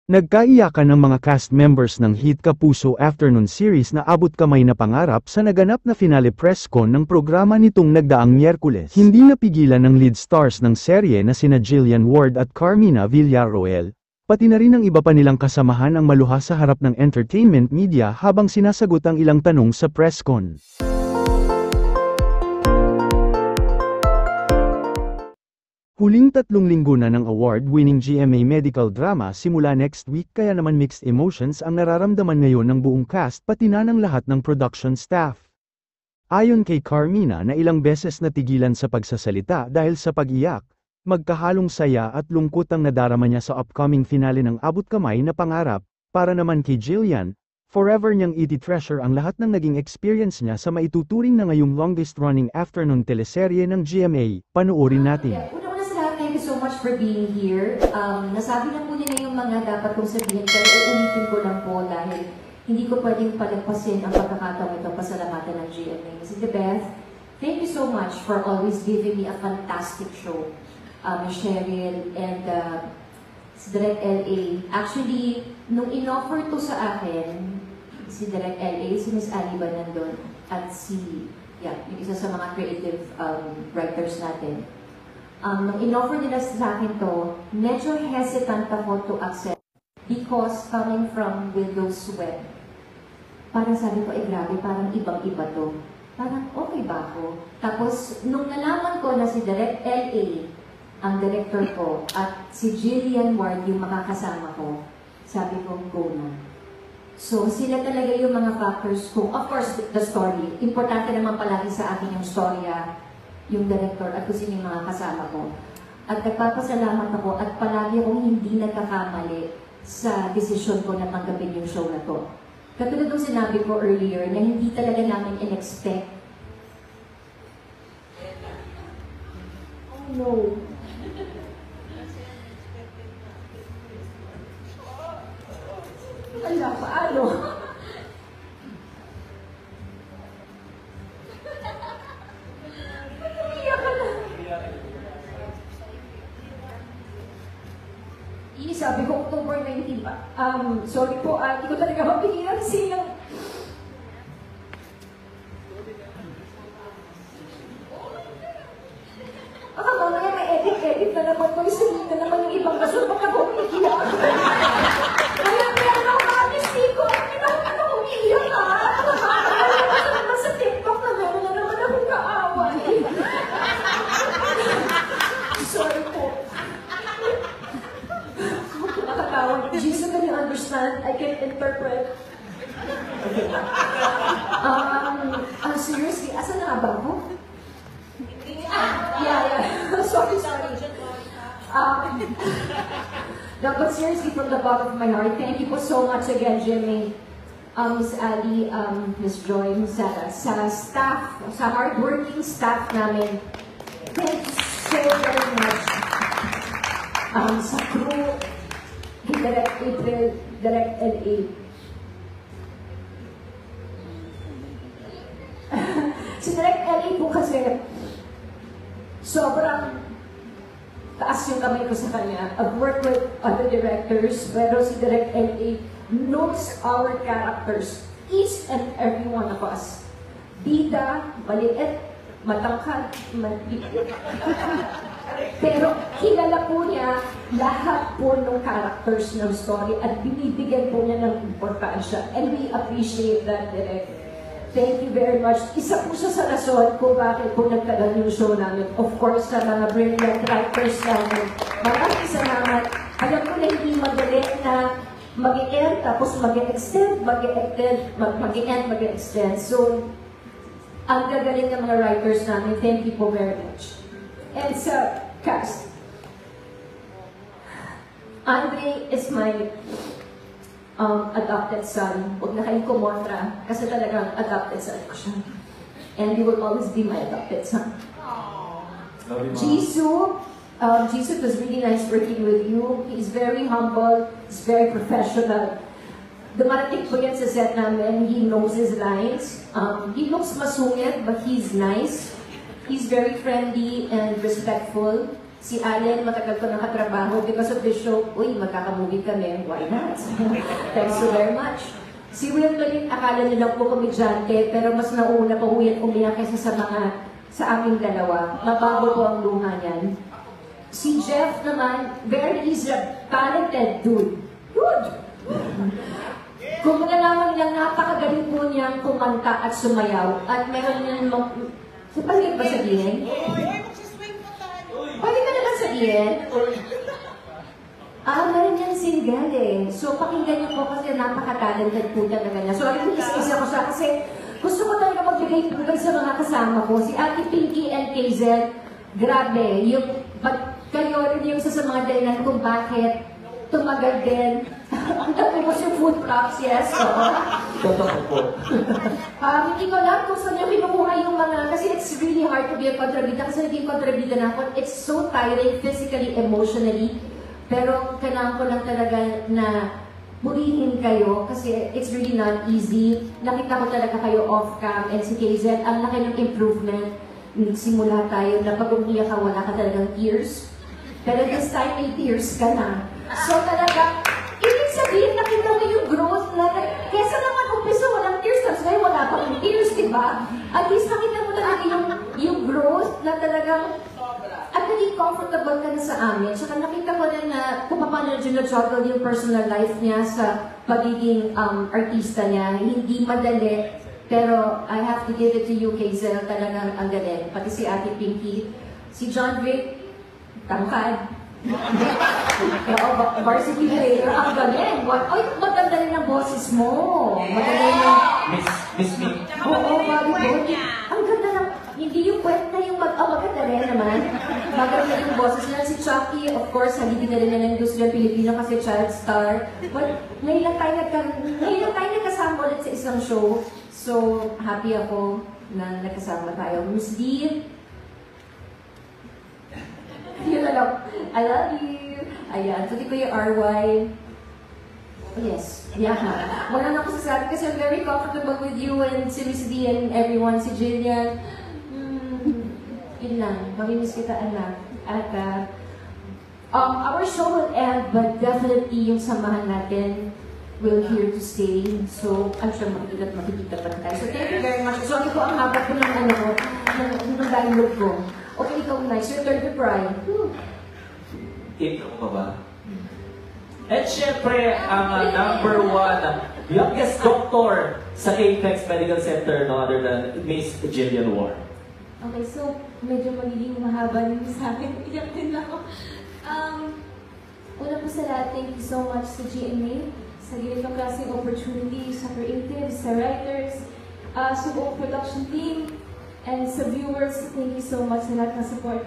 Nagkaiyakan ang mga cast members ng Hit Kapuso Afternoon Series na abot kamay na pangarap sa naganap na finale press con ng programa nitong nagdaang Miyerkules. Hindi napigilan ng lead stars ng serye na sina Jillian Ward at Carmina Villarroel, pati na rin ang iba pa nilang kasamahan ang maluha sa harap ng entertainment media habang sinasagot ang ilang tanong sa press con. Huling 3 linggo na ng award-winning GMA medical drama simula next week kaya naman mixed emotions ang nararamdaman ngayon ng buong cast pati na ng lahat ng production staff. Ayon kay Carmina na ilang beses natigilan sa pagsasalita dahil sa pag-iyak, magkahalong saya at lungkot ang nadarama niya sa upcoming finale ng Abot Kamay na Pangarap, para naman kay Jillian, forever niyang iti-treasure ang lahat ng naging experience niya sa maituturing na ngayong longest-running afternoon teleserye ng GMA. Panoorin natin. Thank you so much for being here. Nasabi na po nila yung mga dapat kong sabihin, pero uulitin ko lang po dahil hindi ko pwedeng palagpasin ang pagkakataon ito pasalamatan ng GMA. Si Beth, thank you so much for always giving me a fantastic show. Cheryl and si Direct LA. Actually, nung in-offer to sa akin, si Direct LA, si Miss Ali ba nandun, at yung isa sa mga creative writers natin. Nung in-offer nila sa akin to, medyo hesitant ako to accept because coming from Widow's Web, parang sabi ko, grabe, parang ibang-iba to. Parang okay ba ako? Tapos, nung nalaman ko na si Direct LA, ang director ko, at si Jillian Ward yung makakasama ko, sabi ko, go na. So, sila talaga yung mga factors ko. Of course, the story. Importante naman palagi sa akin yung storya, yung director at kung sino yung mga kasama ko. At nagpapasalamat ako at palagi akong hindi nagkakamali sa desisyon ko na tanggapin yung show na to. Katulad ng sinabi ko earlier na hindi talaga namin in-expect. Oh no. Wala, paano? Sabi ko, October 19 pa. Sorry po, hindi ko talaga mapigilan silang. Mamaya may edit na naman ko. Sabihin na naman yung ibang gasol. Baka ko umiiyak. Kaya meron ako honesty ko. Bakit ako umiiyak ha? Nakakaawa naman sa TikTok na meron na naman akong kaaway. Sorry po. Jesus, can you understand? I can interpret. Okay. Seriously, asan na ba ako? Yeah. sorry. No, but seriously, from the bottom of my heart, thank you so much again, Jimmy, Miss Ali, Miss Joy, sa staff, sa hardworking staff namin. Thank you so very much. Sa crew, Direct April, Direct LA. Si Direct LA po kasi sobrang taas yung kamay ko sa kanya. I've worked with other directors, pero si Direct LA knows our characters, each and every one of us. Bida, maliit, matangkad, maliit. Pero kilala po niya lahat po ng characters ng story at binibigyan po niya ng importansya. And we appreciate that, Direct. Thank you very much. Isa po siya sa rason kung bakit po nagtagal yung show namin. Of course, sa mga brilliant writers namin. Maraming salamat. Alam ko na hindi madali na mag-e-end, tapos mag-e-extend, mag-e-extend. So, ang gagaling ng mga writers namin. Thank you po very much. And sa cast, Andre is my adopted son. Huwag na kayong kumontra kasi talagang adopted son ko siya. And he will always be my adopted son. Jisoo, it was really nice working with you. He's very humble, he's very professional. Dumarating po yan sa set namin, he knows his lines. He looks masungit, but he's nice. He's very friendly and respectful. Si Allen, matagal ko nakatrabaho because of the show. Uy, magkakamovie kami. Why not? Thanks so very much. Si Wimbledon, akala nilang po komedyante, pero mas nauna pa umiyak kaysa sa aming dalawa. Mabago po ang luha niyan. Si Jeff naman, he's a talented dude. Good! Kung nalaman nilang napakagaling po niyang kumanta at sumayaw, at meron niyan pwede ba sabihin? Pwede ka naman sabihin? Meron niyang single eh. So, pakinggan niyo po kasi napaka-talented po talaga niya. So, ako isa-isa ko siya kasi gusto ko talaga magbigay pugay sa mga kasama ko. Si Ate Pinky and KZ, grabe. Kayo rin yung isa sa mga dahilan kung bakit tumagal din. Ang dami mo yung food props, yes. Totoo po. Hindi ko lang kung saan niya pinukuha yung mga, kasi it's really hard to be a kontrabida kasi naging kontrabida na ako. It's so tiring physically, emotionally. Pero kailangan ko lang talaga na purihin kayo kasi it's really not easy. Nakita ko talaga kayo off-cam and si KZ, ang laki ng improvement. Simula tayo na pag umiyak ka, wala ka talagang tears. Pero this time, may tears ka na. So talaga, ibig sabihin, nakita mo yung growth na, kesa naman umpisa, walang tears, tapos ngayon wala pa yung tears, diba? At least nakita mo talaga yung growth na talagang, at naging comfortable ka na sa amin. Tsaka nakita ko rin na kung paano juggle yung personal life niya sa pagiging artista niya. Hindi madali, pero I have to give it to you, Hazel, talagang ang galing. Pati si Ate Pinky, si John Vic, tangkad. Oo, varsity player, ang galing. Ay, maganda rin ang boses mo. Maganda rin ang... Miss me. Oo, volleyball. Ang ganda ng... Hindi yung kwenta yung maganda rin naman. Maganda yung boses niya. Si Chucky, of course, haligi na rin ng industriya Pilipino kasi child star. But ngayon lang tayo nagkasama ulit sa isang show. So, happy ako na nagkasama tayo. Miss D, yun na lang. I love you. Ayan. Pati ko yung RY. Yes. Yeah. Wala na ako sasabi kasi I'm very comfortable with you and si Miss D and everyone. Si Jillian. Yun lang. Mamimiss kita, anak. At our show will end, but definitely yung samahan natin will here to stay. So, I'm sure makikita pa rin tayo. So, thank you very much. So, ako po ang habak ko ng dialogue ko. Okay, ikaw nice. Your turn to cry. Intro ko ba? At syempre, ang number one, youngest doctor sa Apex Medical Center, no other than Miss Jillian Ward. Okay, so medyo magiging mahaba yung sa akin. Iyak din ako. Una po sa lahat, thank you so much sa GMA, sa ganitong klaseng opportunity, sa creatives, sa writers, sa buong production team, and sa viewers. Thank you so much sa lahat ng support.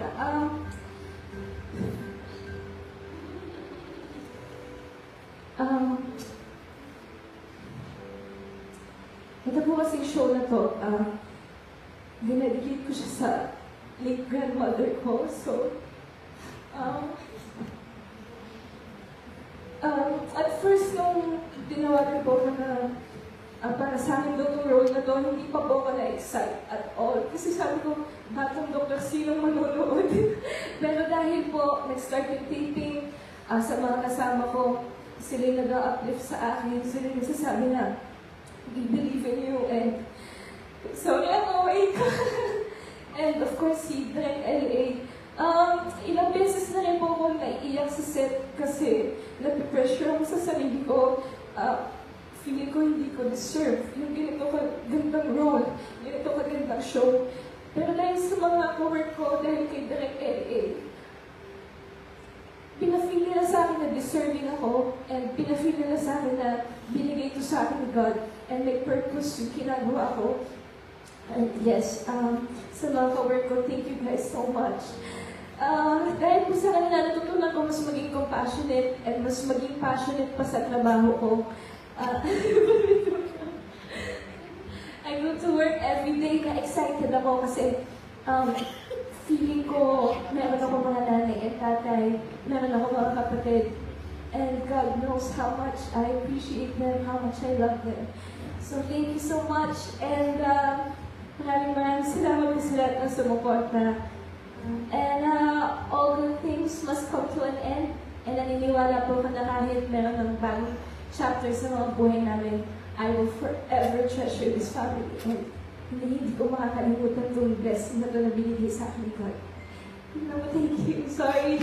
Ito po kasing show na to, dinedicate ko siya sa late grandmother ko. So, at first, nung tinawagan ko na para sa akin daw itong role na to, hindi pa po ako na-excite at all. Kasi sabi ko, batang doktor, sinong manonood? Pero dahil po, nag-start yung taping sa mga kasama ko, sila yung nag-uplift sa akin, sila yung nagsasabi na, we believe in you, and so yeah, awake. And of course, si Direk LA. Ilang beses na rin po ako naiiyak sa set kasi napipressure ako sa sarili ko. Feeling ko hindi ko deserve yung ganito kagandang role, ganito kagandang show. Pero dahil sa mga co-work ko, dahil kay Direk LA, pinafeel nila sa akin na deserving ako, and pinafeel nila sa akin na binigay ito sa akin ni God, and may purpose yung ginagawa ko. And yes, sa mga ka-work ko, thank you guys so much. Dahil po sa kanila, natutunan ko mas maging compassionate and mas maging passionate pa sa trabaho ko. I go to work every day na excited ako kasi feeling ko meron ako mga nanay at tatay, meron ako mga kapatid, and God knows how much I appreciate them, how much I love them. So thank you so much, and maraming salamat sa lahat ng sumuporta. And all good things must come to an end. And naniniwala po ako na kahit meron ng bagong chapter sa mga buhay namin, I will forever treasure this family. And hindi ko makakalimutan itong blessing na ito na binigay sa akin ni God. Thank you. Sorry.